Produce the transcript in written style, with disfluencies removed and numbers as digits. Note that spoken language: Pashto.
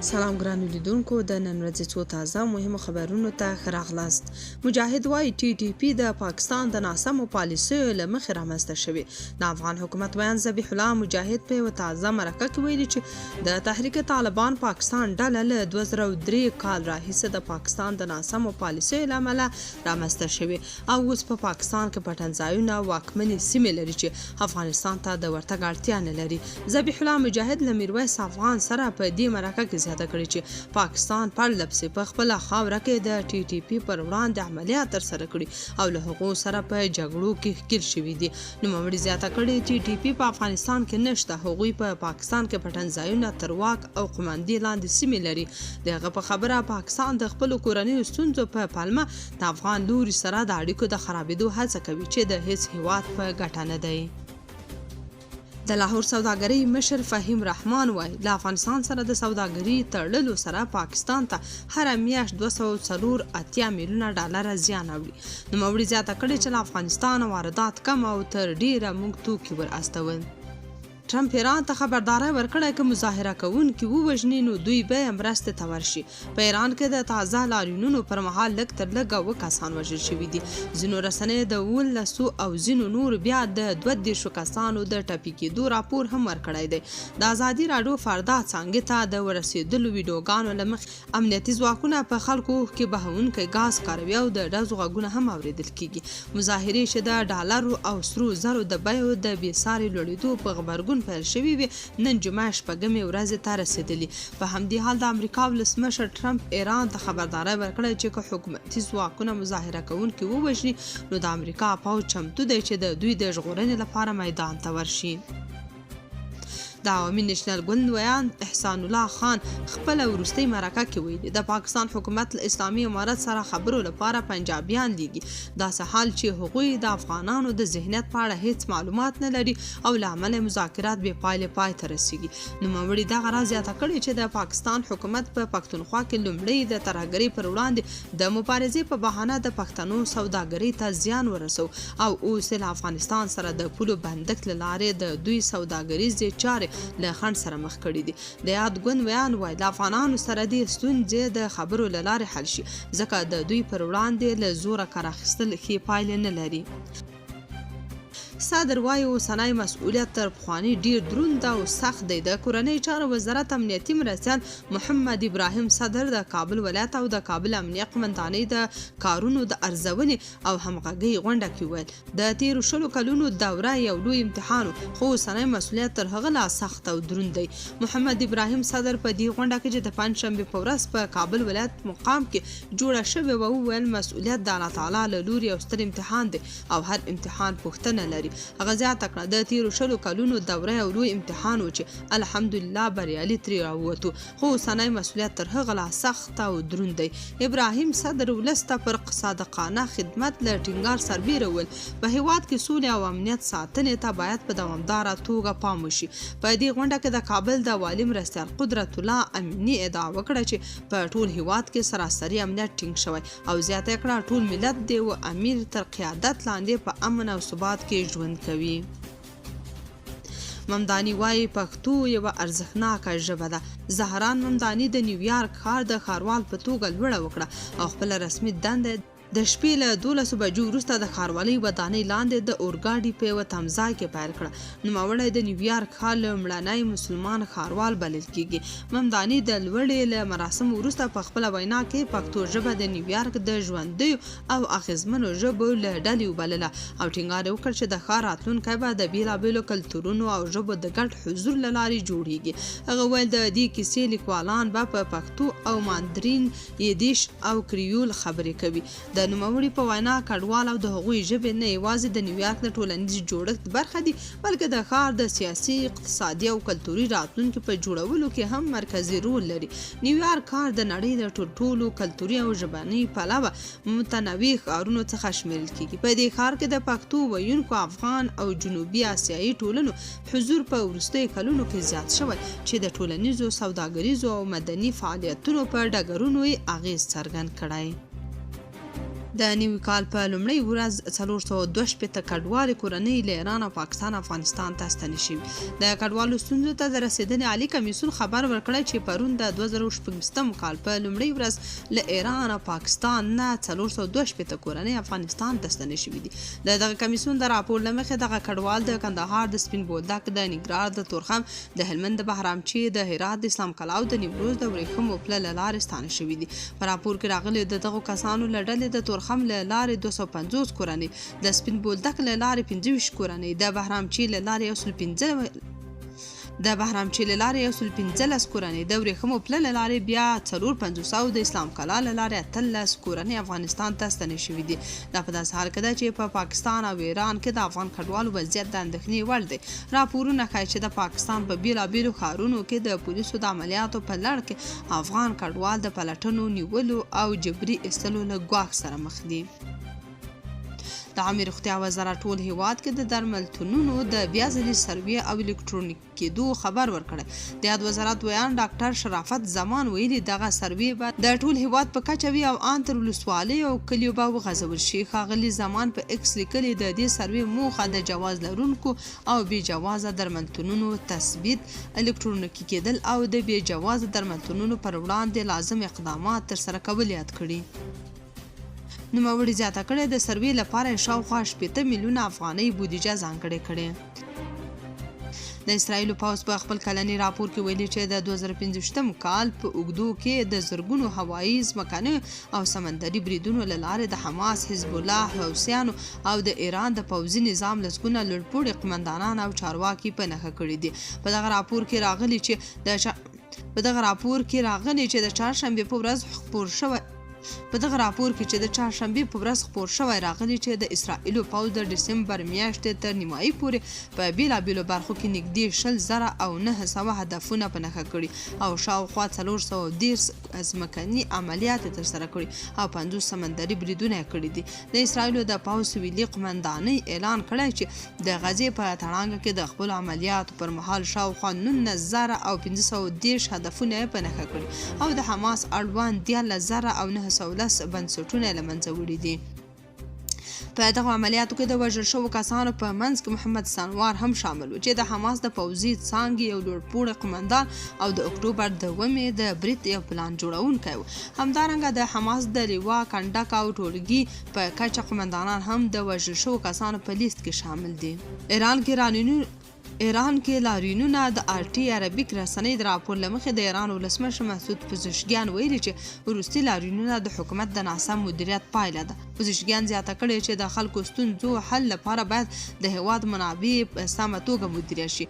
سلام ګرانو لیدونکو د نن ورځې څو تازه مهمو خبرونو ته ښه راغلاست. مجاهد وایي TTP د پاکستان د ناسمو پالیسیو له مخې رامنځته شوې. د افغان حکومت ویان ذبیح الله مجاهد په یوه تازه مرکه کې ویلي چې د تحریک طالبان پاکستان ډله له 2003 کال راهیسې د پاکستان د ناسمو پالیسیو له امله رامنځته شوې او اوس په پاکستان کې پټنځایونه واکمنې سیمې لري چې افغانستان ته د ورتګ اړتیا نه لري. ذبیح الله مجاهد له میرویس افغان سره په دې مرکه کې زیاته کړې چې پاکستان پرله پسې په خپله خاوره کې د TTP پر وړاندې عملیات ترسره کړي او له هغو سره په جګړو کې ښکېل شوي دي. نوموړي زیاته کړې TTP په افغانستان کې نشته. هغوی په پاکستان کې پټنځایونه تر واک او قوماندې لاندې سیمې لري. د هغه په خبره پاکستان د خپلو کورنیو ستونزو په پلمه د افغان لوري سره د اړیکو د خرابېدو هڅه کوي چې د هیڅ هیواد په ګټه نه دی. د لاهور سوداګرۍ مشر فهیم رحمان وایي له افغانستان سره د سوداګرۍ تړلو سره پاکستان ته هره میاشت 280 میلیونه ډالر زیان اوړي. نوموړي زیاته کړې چې له افغانستان واردات کم او تر ډیره موږ توکي ور استول. ټرمپ ایران ته خبرداری ورکړی که مظاهره کوونکي ووژني نو دوی به مرستې ته ورشي. په ایران کې د تازه لاریونونو پر مهال لږ تر لږه 2 کسان وژل شوي دي. ځینو رسنیو د 19 او ځینو نور بیا د 32 کسانو د ټپي کېدو راپور هم ورکړی دی. د ازادي راډیو فردا څانګې ته د ورسېدلو ویډیوګانو له مخې امنیتي ځواکونه په خلکو کې بهونکی ګاز کاروي او د ډزو غږونه هم اورېدل کېږي. مظاهرې چې د ډالرو او سرو زرو د بیو د بېساري لوړېدو په غبرګون پیل شوي وي نن جمعه شپږمې ورځې ته رسېدلي. په همدې حال د امریکا ولسمشر ټرمپ ایران ته خبرداری ورکړی چې که حکومتي ځواکونه مظاهره کوونکي ووژني نو د امریکا پوځ چمتو دی چې د دوی د ژغورنې لپاره میدان ته ورشي. د عوامي نېشنل ګوند ویان احسان الله خان خپله وروستۍ مرکه کې ویلي د پاکستان حکومت له اسلامي امارت سره خبرو لپاره پنجابیان لیږي. داسې حال چې هغوی د افغانانو د ذهنیت په اړه هیڅ معلومات نه لري او له امله مذاکرات بې پایلې پای ته رسیږي. نوموړي دغه راز زیاته کړې چې د پاکستان حکومت په پښتونخوا کې لومړی د ترهګرۍ پر وړاندې د مبارزې په بهانه د پښتنو سوداګرۍ ته زیان ورسو او اوس له افغانستان سره د پولو بندښت له لارې د دوی سوداګریزې چارې له خنډ سره مخ کړي دي. د یاد ګوند ویان وایي له افغانانو سره دې ستونزې د خبرو له لارې حل شي ځکه د دوی پر وړاندې له زوره کار اخیستل ښې پایلې نه لري. صدر وایي اوسنی مسؤلیت تر پخواني ډیر دروند او سخت دی. د کورنۍ چارو وزارت امنیتي مرستیال محمد ابراهیم صدر د کابل ولایت او د کابل امنیه قومندانۍ د کارونو د ارزونې او همغږۍ غونډه کې ویل د تیرو 20 کلونو دوره یو لوی امتحان خو اوسنی مسؤلیت تر هغه لا سخت او دروند دی. محمد ابراهیم صدر په دې غونډه کې چې د پنجشنبې په ورځ په کابل ولایت مقام کې جوړه شوې وه وویل مسؤلیت د الله تعالی له لوري یو ستر امتحان دی او هر امتحان پوښتنه لري. هغه زیاته کړه د تیرو 20 کلونو دوره یو لوی امتحان و چې الحمدلله بریالي ترې راووتو خو اوسنی مسؤلیت تر هغه لا سخت او دروند دی. ابراهیم صدر ولس ته پر صادقانه خدمت له ټینګار سربیره وویل په هیواد کې سولې او امنیت ساتنې ته باید په دوامداره توګه پام وشي. په دې غونډه کې د کابل د والي مرستیال قدرت الله امینی ادعا وکړه چې په ټول هیواد کې سراسري امنیت ټینګ شوی او زیاته کړه ټول ملت دی او امیر تر قیادت لاندې په امن او ثبات کې ژوند کوي. ممداني وایي پښتو یوه ارزښتناکه ژبه ده. زهران ممداني د نیویارک ښار د ښاروال په توګه لوړه وکړه او خپله رسمي دنده د شپې له 12 بجو وروسته د ښاروالۍ ودانۍ لاندې د اورګاډي په یوه تمځای کې پیل کړه. نوموړی د نیویارک ښار لومړنی مسلمان ښاروال بلل کیږي. ممداني د لوړې له مراسمو وروسته په خپله وینا کې پښتو ژبه د نیویارک د ژوندیو او اغیزمنو ژبو له ډلې وبلله او ټینګار یې وکړ چې د ښار راتلونکی به د بېلابېلو کلتورونو او ژبو د ګډ حضور له لارې جوړیږي. هغه ویل د دې کیسې لیکوالان به په پښتو او ماندرین یدیش او کریول خبرې کوي. د نوموړي په وینا کډوال او د هغوی ژبې نه یوازې د نیویارک د ټولنیز جوړښت برخه دي بلکې د ښار د سیاسي اقتصادي او کلتوري راتلونکي په جوړولو کې هم مرکزي رول لري. نیویارک ښار د نړۍ د ټولو کلتوري او ژبني پلوه متنوع ښارونو څخه شمیرل کیږي. په دې ښار کې د پښتو ویونکو افغان او جنوبي آسیایي ټولنو حضور په وروستیو کلونو کې زیات شوی چې د ټولنیزو سوداګریزو او مدني فعالیتونو په ډګرونو یې اغیز څرګند کړی. د نوي کال په لومړۍ ورځ 462 کډوالې کورنۍ له ایران او پاکستان افغانستان ته ستنې شوي. د کډوالو ستونزو ته د رسېدنې عالي کمیسیون خبر ورکړی چې پرون د 2016 کال په لومړۍ ورځ له ایران او پاکستان نه 462 کورنۍ افغانستان ته ستنې شوي دي. د دغه کمیسیون د راپور له مخې دغه کډوال د کندهار، د سپین بولدک، د ننګرهار، د تورخم، د هلمند، د بهرامچی، د هرات، د اسلام قلعه او د نیمروز د ورېښمو پله له لارې ستانه شوي دي. په راپور کې راغلي د دغو کسانو له ډلې د تورخم له لارې 250 کورنۍ، د سپین بولدک له لارې 25 کورنۍ، د بهرامچی له لارې 115 کورنۍ، د ورېښمو پله له لارې بیا 450 او د اسلام قلعه له لارې 18 کورنۍ افغانستان ته ستنې شوي دي. دا په داسې حال کې ده چې په پاکستان او ایران کې د افغان کډوالو وضعیت د اندېښنې وړ دی. راپورونه ښایي چې د پاکستان په بیلابیلو ښارونو کې د پولیسو د عملیاتو په لړ کې افغان کډوال د پلټنو، نیولو او جبري ایستلو له ګواښ سره مخ دي. د عامه روغتیا وزارت ټول هیواد کې د درملتونونو د بیا ځلي سروې او الکترونیک کېدو خبر ورکړی. د یاد وزارت ویان ډاکټر شرافت زمان ویلي دغه سروې به د ټول هیواد په کچه وي او ان تر ولسوالیو او کلیو به وغځول شي. ښاغلي زمان په ایکس لیکلي د دې سروې موخه د جواز لرونکو او بې جوازه درملتونونو تثبیت، الکترونیکي کېدل او د بې جوازه درملتونونو پر وړاندې لازم اقدامات ترسره کول یاد کړي. نوموړي زیاته کړې د سروې لپاره شاوخوا 80 میلیونه افغانۍ بودیجه ځانګړې کړې. د اسرائیلو پوځ په خپل کلني راپور کې ویلي چې د 2015 کال په اوږدو کې د زرګونو هوایي، ځمکني او سمندري بریدونو له لارې د حماس، حزب الله، حوثیانو او د ایران د پوځي نظام لسګونه لوړپوړي قمندانان او چارواکي په نښه کړي دي. په دغه راپور کې راغلي چې د چهارشنبې په ورځ خپور شوی راغلی چې د اسرائیلو پوځ د ډسمبر میاشتې تر نیمایي پورې په بیلابیلو برخو کې نږدې 10,000 او 900 هدفونه په نښه کړي او شاوخوا 410 ځمکني عملیات ترسره کړي او 50 سمندري بریدونه کړي دي. د اسرائیلو د پوځ سویلي قمندانۍ اعلان کړی چې د غزې په تړانګه کې د خپل عملیاتو پر مهال شاوخوا 19,510 هدفونه په نښه کړي او د حماس اړوند 13,000 او 910 بنسټونه له منځه وړي دي. په دغه عملیاتو کې د وژل شوو کسانو په منځ کې محمد سنوار هم شامل و چې د حماس د پوځي څانګې یو لوړپوړی قمندان او د اکتوبر د 9 د برید یو پلان جوړونکی و. همدارنګه د حماس د لیوا، کنډک او ټولګي په کچه قمندانان هم د وژل شوو کسانو په لیست کې شامل دي. ایران کې لاریونونه د RT عربیک رسنۍ د راپور له مخې د ایران ولسمشر مسعود پزشکیان ویلي چې وروستي لاریونونه د حکومت د ناسم مدیریت پایله ده. پزشکیان زیاته کړې چې د خلکو ستونزو حل لپاره باید د هیواد منابع په سمه توګه مدیریت شي.